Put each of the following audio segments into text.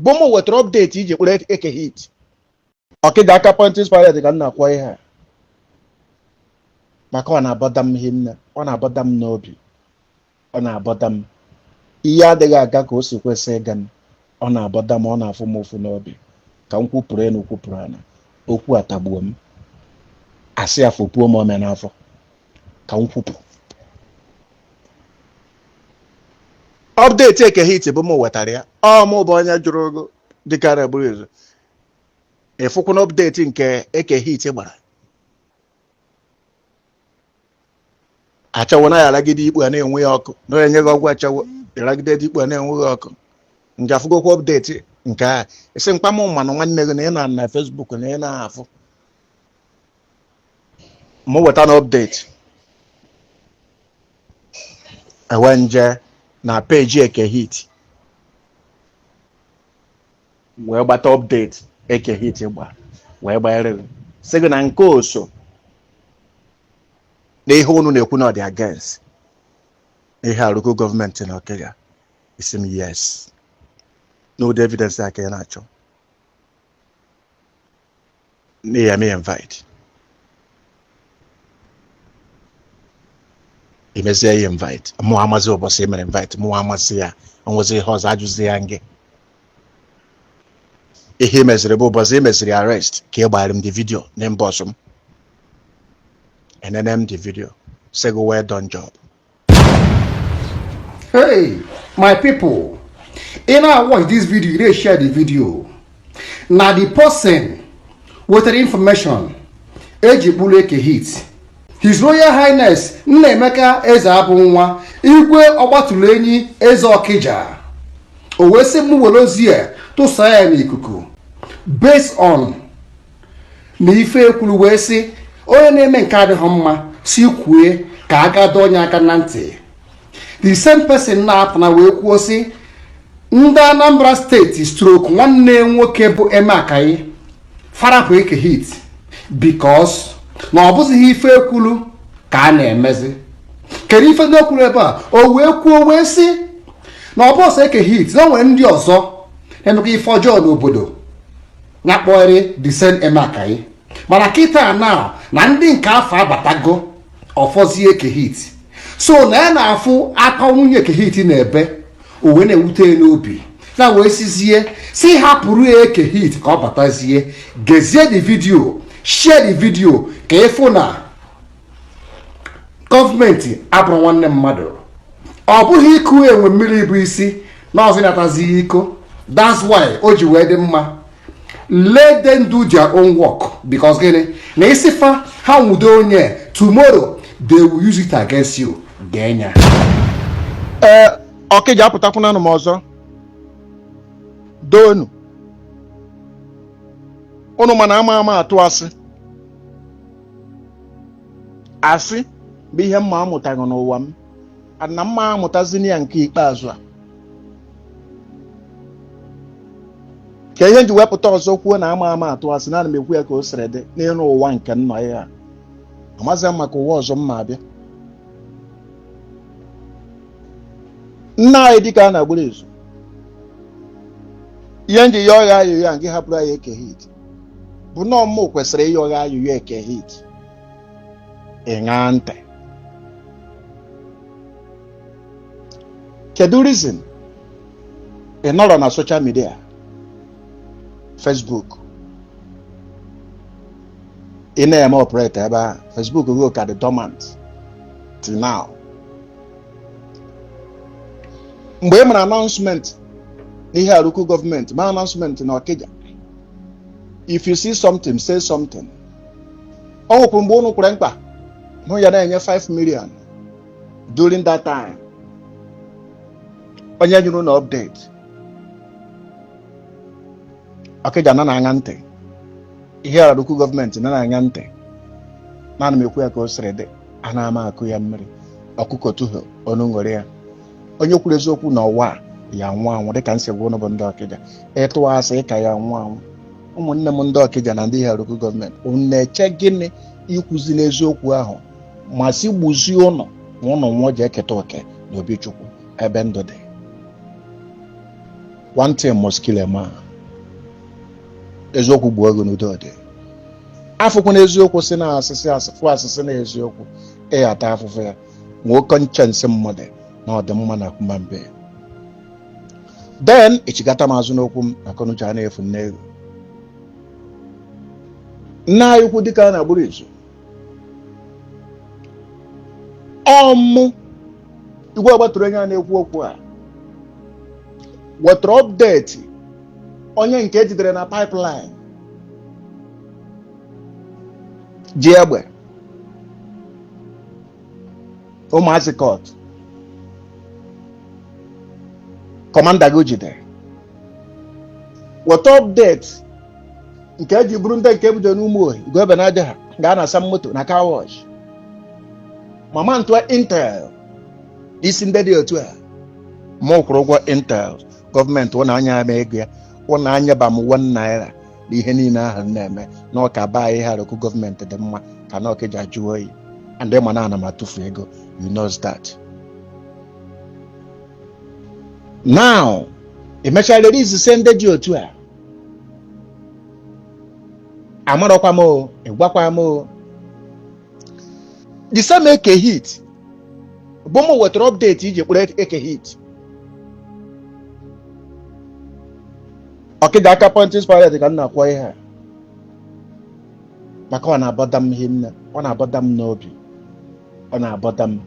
bomo wetara update ije kpere eke hit Okija aka Pontius Pilate ka nna akwa ihe maka ọ na-abọda m hinne ọ na-abọda m n'obi ọ na-abọda m ihe adịghị aga ka o si kwesị ịga m ọ na-abọda m ọ na-afụ m ụfụ n'obi ka m kwupụrụ enu kwupụrụ ana okwu atagbuo m asị afọpuo m ome n'afọ ka m kwupụ update eke hit bụ m wetara ya ọ mụ bụ onye jụrụ ogo dịkarị bụrụ ezu efukwu na update nke eke hit gbara achawo na ya lagide ikpu a na-enweghị ọkụ na onye gị ọgwụ achawo lagide ikpu a na-enweghị ọkụ nje afụgokwa update nke a esi mkpamụ mmanụ nwanne gị na ị na Facebook na ị na-afụ mụ weta na update ewe nje na peji eke hit wee gbata update eke hit gba wee gbanyere sị gị na nke oso na ihe unu na-ekwu na ọ dị against ihe arụgo gọọmenti na Okija isi m yes n'ụdị evidence aka ya na-achọ na me invite imezie ya invite mụ amazi ụbọchị emere invite mụ amasị ya onwezi ihe ọzọ ajụzi ya ngị ihe imeziri bụ ụbọchị imeziri arrest ka ị gbara m the video na inbox m enene m the video say go well done job. Hey my people, in our watch this video, they share the video. Now the person with the information ejibuleke hit His Royal Highness Nnemeka Eze Abunwa Igwe Ogbatulenyi Eze Okija owesi mu welozie to saya n'ikuku based on na ife ekwuru wee sị onye na-eme nke adịghị mma si kwue ka aga donye aka na ntị. The same person na-apụ na wee kwuo sị ndị Anambra steeti stroke nwanne nwoke bụ Emeakayi farapụ eke hit because na ọ bụzighị ife ekwuru ka a na-emezi. Kedu ife ndị ekwuru ebe a o wee kwuo wee sị na ọ bụsọ eke hit na nwere ndị ọzọ na-emekwa ife ọjọọ n'obodo na kpọrị the same Emeakayi mana kịta na ndị nke afọ abatago ọfọzie eke hit so na ya na-afụ aka nwunye eke hit na-ebe o wee na-ewute n'obi na wee sizie si hapụrụ eke hit ka ọ batazie gezie the video share the video ka ịfụ na gọọmenti abụrụ nwanne mmadụ ọ bụghị iku enwe mmiri bụ isi na ọzọ natazi iko. That's why o ji wee dị mma let them do their own work because gịnị na isifa ha nwudo onye tomorrow they will use it against you. Genya Okija apụtakwuna m ọzọ donu unu mana ama atụ asị bụ ihe mma amụtaghị n'ụwa m na mma amụtazini ya nke ikpeazụ a ka ihe nji wepụta ọzọ kwuo na ama atụ asị na ana m ekwu ya ka o siri dị n'ịrụ ụwa nke nna ya amaghị m maka ụwa ọzọ mma abịa. Nna anyị dịka a na-agburu ezu ihe nji ya ọgha ayụyo ya nke hapụrụ anyị eke hit bụ na ọmụ kwesịrị ihe ọgha ayụyo eke hit ịṅa ntị. Kedu reason ị nọrọ na social media Facebook ị na-eme operate ebe a Facebook go ka dị dormant till now. Mgbe e mere announcement n'ihe arụkụ gọọmenti ma announcement na Okija, if you see something say something. Ọ nwụkwuru mgbe unu kwere mkpa hụ ya na-enye 5 million during that time. Onye nyere na update Okija na-aṅa ntị ihe arụkụ gọọmenti na-aṅa ntị na ana m ekwu ya ka o siri dị a na-ama akụ ya mmiri ọkụkọ tụhụ ọnụ nwere ya. Onye kwuru eziokwu n'ụwa ya nwụ anwụ dịka nsị gwa ụnụ bụ ndị Okija ịtụ asị ịka ya nwụ anwụ. Ụmụnne m ndị Okija na ndị ihe arụkụ gọọmenti unu na-eche gịnị ikwuzi n'eziokwu ahụ ma si gbuzie ụnọ ma ụnọ nwụọ ji eketa oke n'obi Chukwu ebe ndụ dị. one thing must kill a man. Eziokwu bụ ego n'udo dị. Afụkwa na eziokwu si na asịsị na eziokwu ịghata afụfụ ya nwoke nche mmadụ na ọdịmma na akwụmambe. Then echigata mazụ n'okwu m na akọnuche a na-efu n'ego. Nna anyị ukwu dịka a na-agburu izu. Ọmụ igwe ọgbatụrụ onye a na-ekwu okwu a wetara update onye nke ejidere na pipeline ji egbe ụmụazị court kọmanda gị jidere weta update nke eji bụrụ ndị nke ebido n'ụmụ ohi igwe ebe na aja ha gaa na sam moto na car wash mama ntụa intel isi ndị dị otu a ma kwụrụ ụgwọ intel gọọmenti ọ na-anya ama ego ya ọ na-anyaba m 1 naira na ihe niile ahụ na-eme na ọka baa ihe arụkụ gọọmenti dị mma ka na Okija jụọ oyi and ma na ana m atụfu ego you know that. Now emechaa release ise ndị dị otu a amarọkwa m o ịgwakwa m o the same eke hit bụ m wetara update iji kpụrụ eke hit Okija aka Pontius Pilate ka m na-akwọ ihe a maka ọ na-abọda m ihe nne ọ na-abọda m n'obi ọ na-abọda m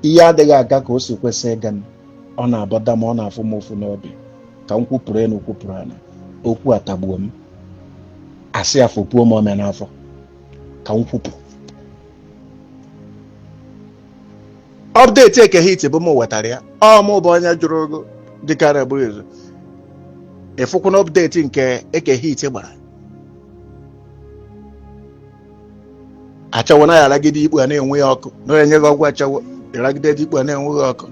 ihe adịghị aga ka o si kwesị ịga m ọ na-abọda m ọ na-afụ m ụfụ n'obi ka m kwupụrụ enu kwupụrụ ana okwu atagbuo m asị afọpuo m ome n'afọ ka m kwupụ update eke hit bụ m wetara ya ọ mụ bụ onye jụrụ ogo dịkarị bụrụ izu ịfụkwa na update nke eke hit gbara achawo na ya ragide ikpu a na-enwe ya ọkụ na onye gị ọgwụ achawo ịragide ikpu a na-enweghị ọkụ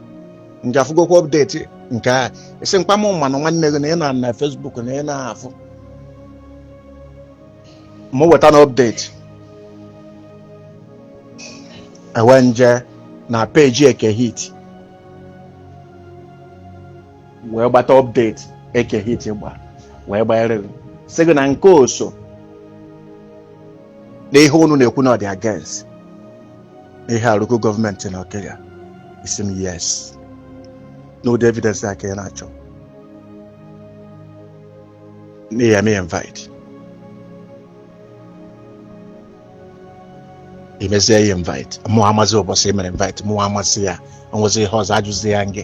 nje afụgokwa update nke a isi mkpam mmanụ nwanne gị na ị na Facebook na ị na-afụ mụ weta na update ewe nje na peji eke hit wee gbata update eke hit gba wee gbanyere sị gị na nke oso na ihe unu na-ekwu na ọ dị against ihe arụkụ gọọmenti na Okija isi m yes n'ụdị evidence aka ị na-achọ n'ihe eme invite imezie ya invite mụ amazi ụbọchị emere invite mụ amasị ya onwezi ihe ọzọ ajụzi ya ngị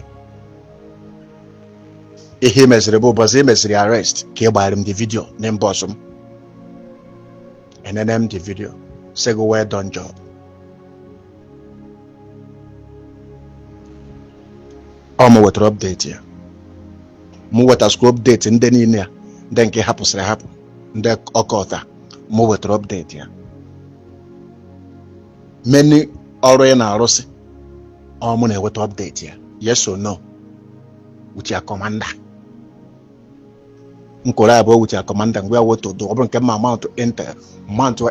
ihe meziri bụ ụbọchị emeziri arrest ka ị gbara m the video na inbox m enene m the video say go well done job ọ mụ wetara update ya mụ wetasịkwa update ndị niile ya ndị nke hapụsịrị hapụ ndị ọkọta mụ wetara update ya many ọrụ ya na-arụsị ọ mụ na-eweta update ya yes or no with your commander nkoro abụọ with your commander mgbe ya wetu ọ bụrụ nke mma amount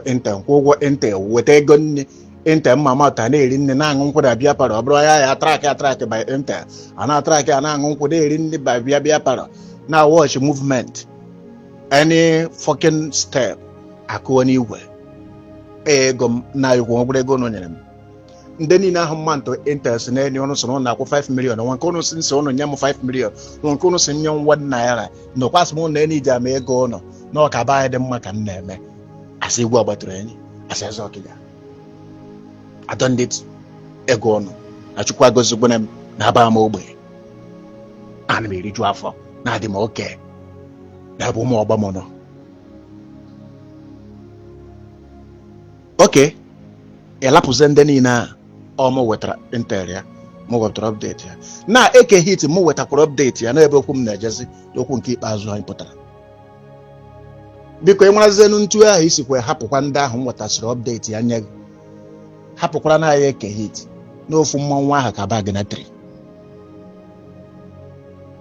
intel kwụ ụgwọ intel weta ego nne intel mma amount a na-eri nne na-aṅụ nkwụ na bịa para ọ bụrụ ya atrak by intel a na-atrak ya na-aṅụ nkwụ na-eri nne by bịa para na watch movement any fucking step akụọ n'igwe ego na ikwu ọbụrụ ego nọ nyere m ndị niile ahụ mmadụ intel na enyi ọnụ soro na akwụ 5 million nwa nke ọnụ si nso ọnụ nye m 5 million nwa nke ọnụ si nye m 1 naira nọkwasị m na enyi ji ama ego ụnọ na ọka ba anyị dị mma ka m na-eme asị igwe ọgbatụrụ enyi asị eze Okija adọndit ego ọnụ na Chukwu agọzigbone m na-aba m ogbe ana m eriju afọ na-adị m oke na ebe ụmụ ọgba m nọ oke elapụzie ndị niile a ọ mụ wetara intel ya mụ wetara update ya na eke hit mụ wetakwara update ya n'ebe okwu m na-ejezi okwu nke ikpeazụ anyị pụtara biko ịmarazienu ntu ahụ isikwa hapụkwa ndị ahụ m wetasịrị update ya nye gị hapụkwara na ya eke hit n'ofu mmanwụ ahụ ka bag na 3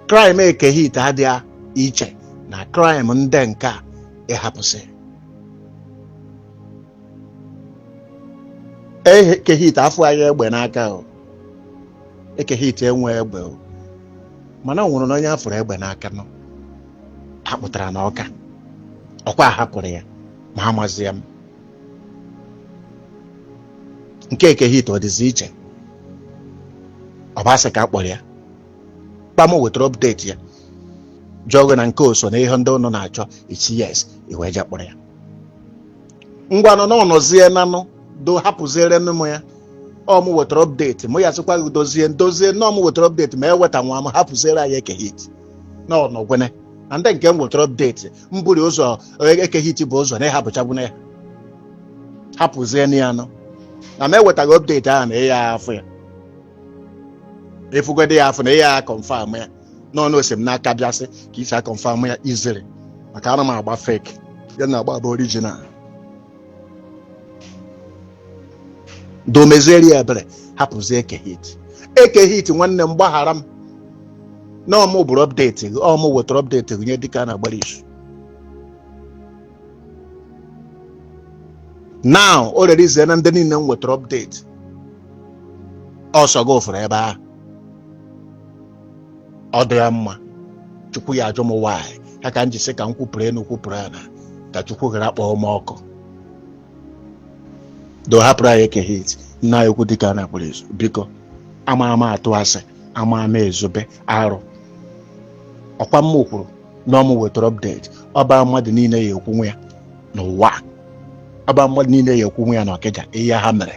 crime eke hit adịghị iche na crime ndị nke a ịhapụsị eke hit afọ anyị egbe n'aka o eke hit enwe egbe o mana ọ nwụrụ na onye afọrọ egbe n'aka nọ akpụtara na Ọka ọkwa hapụrụ ya ma ha mazie m nke Ekehit ọ dịzi iche ọ bụ asị ka a kpọrọ ya kpam wetara update ya jụọ na nke oso na ihe ndị ụnụ na-achọ ichi yes iwe je kpọrọ ya ngwa nọ n'ọnọzie nanụ do hapụziere nụ ya ọmụ wetara update mụ ya sịkwa gị dozie n'ọmụ wetara update ma eweta nwa m hapụziere anyị Ekehit n'ọnọgwene na ndị nke m wetara update mburi ụzọ Ekehit bụ ụzọ na ịhapụchagbuna ya hapụzie na ya nọ na m ewetaghị update ahụ na ya afọ ya efugode ya afọ na ya confirm ya n'ọnụ osim n'aka bịasị ka isi confirm ya izere maka ana m agba fake ya na agba original do mezieri ya ebere hapụzie Ekehit nwanne m gbaghara m na ọmụ bụrụ update ọmụ wetara update gụnye dịka a na-agbara isu now o rerizie na ndị niile m wetara update ọsọ gị ofere ebe ahụ ọ dị ya mma Chukwu ya ajụ m nwaanyị ha ka m ji sị ka m kwupụrụ enu kwupụrụ ana ka Chukwu ghara kpọọ m ọkụ do hapụrụ anyị Ekehit nna ya okwu dịka a na-akpọrọ izu biko ama atụ asị ama ezobe arụ ọkwa m kwuru na ọmụ wetara update ọba mmadụ niile ya ekwunwe ya n'ụwa ọba mmadụ niile ya ekwunwe ya na Okija ihe ha mere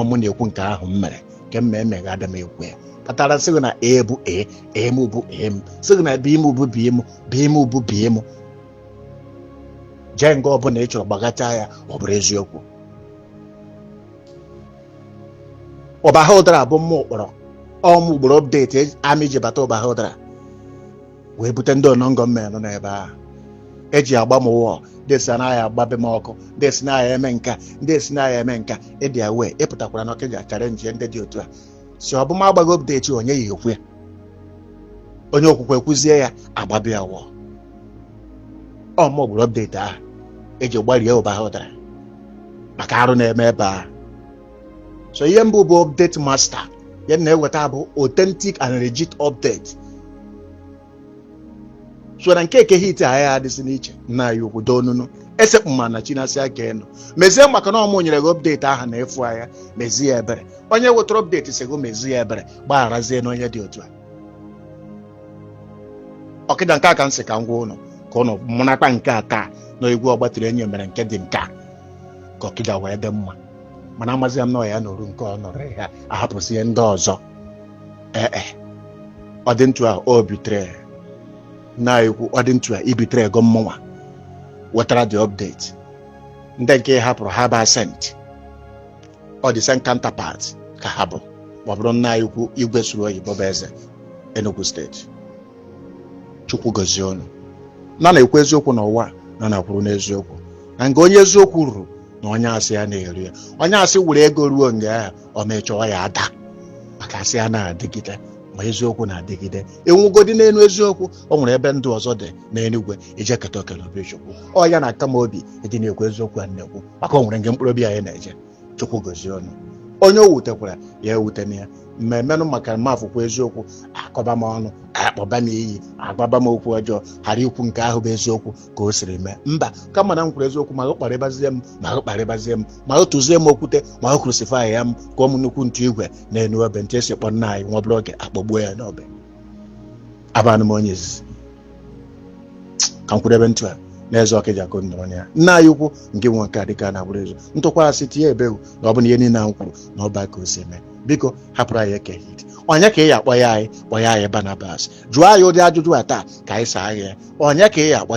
mụ na-ekwu nke ahụ m mere nke m emeghe ada m ekwu ya kpatara sịgị na a bụ m bụ m sịgị na b m bụ b m bụ b m jee nga ọbụla ị chọrọ gbagacha ya ọ bụrụ eziokwu ọbaha ụdara bụ mmụ kpọrọ ọmụ ugboro update amị ji bata ọbaha ụdara wee bute ndị ọnọngọ mmenụ n'ebe ahụ eji agba m ụwọ desi anaghị agbabe m ọkụ desi naghị eme nka desi naghị eme nka ịdị awe ịpụtakwara na Okija charenji ndị dị otu a si ọbụma agbaghị update onye ya ekwu ya onye okwukwe kwuzie ya agbabe ya ụwọ ọmụ ugboro update ahụ eji gbarie ọbaha ụdara maka arụ na-eme ebe ahụ so ihe mbụ bụ update master ya na-eweta bụ authentic and legit update so na nke Ekehit ahịa adịsị n'iche na ya okwu donunu esekpu ma na chinasị aka enu mezie maka na ọmụ nyere gị update aha na efu ahịa mezie ya ebere onye wetara update sego mezie ya ebere gbagharazie na onye dị otu a Okija nke aka nsị ka ngwa ụnụ ka ụnụ mụnakpa nke a taa na egwu ọgbatịrị enyi mere nke dị nka ka Okija wee dị mma mana amazi m na ya nọrụ nke ọ nọrọ ya ahapụzie ndị ọzọ ọ dị ntu a o bitere na-ekwu ọ dị ntu a ibitere ego mmụnwa wetara the update ndị nke hapụrụ ha ba sent ọ dị sen counterpart ka ha bụ ma ọ bụrụ na-ekwu igwe suru oyibo bụ eze Enugu steeti Chukwu gozie ọnụ na-ekwu eziokwu n'ụwa na-akwuru n'eziokwu na nke onye eziokwu ruru na onye asị ya na-eri ya onye asị were ego ruo nga ya ọ mechọọ ya ada maka asị ya na-adịgide ma eziokwu na-adịgide enwugodi n'elu eziokwu o nwere ebe ndị ọzọ dị n'enugwe ije keta okele obi Chukwu ọ ya na-aka m obi ịdị na-ekwu eziokwu a na-ekwu maka o nwere nke mkpụrụ obi anyị na-eje Chukwu gozie ọnụ onye o wutekwara ya ewute na ya mmemmenụ maka mafụkwa eziokwu akọba m ọnụ akpọba m iyi agbaba m okwu ọjọọ ghara ikwu nke ahụ bụ eziokwu ka o siri mee mba kama na m kwuru eziokwu ma ọ kparịbazie m ma ọ tụzie m okwute ma ọ krusifai ya m ka ọ m nnukwu ntụ igwe na-enu ebe ntị esi kpọ nna anyị nwa obere oge akpọgbuo ya n'obe abanụ m onye izizi ka m kwuru ebe ntụ a n'eze Okija ka nọrọ ya nna anyị ukwu nke nwe nke dịka na-agbụrụ ezo ntụkwasị tinye ebewu na ọ bụ na ihe niile m kwuru na ọba ka o si eme biko hapụrụ anyị Ekehit onye ka ị ya akpọ ya anyị Barnabas jụọ anyị ụdị ajụjụ a taa ka anyị saa ya onye ka ị ya akpọ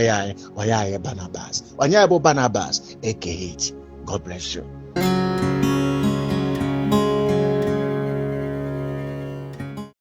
ya anyị Barnabas onye bụ Barnabas Ekehit God bless you.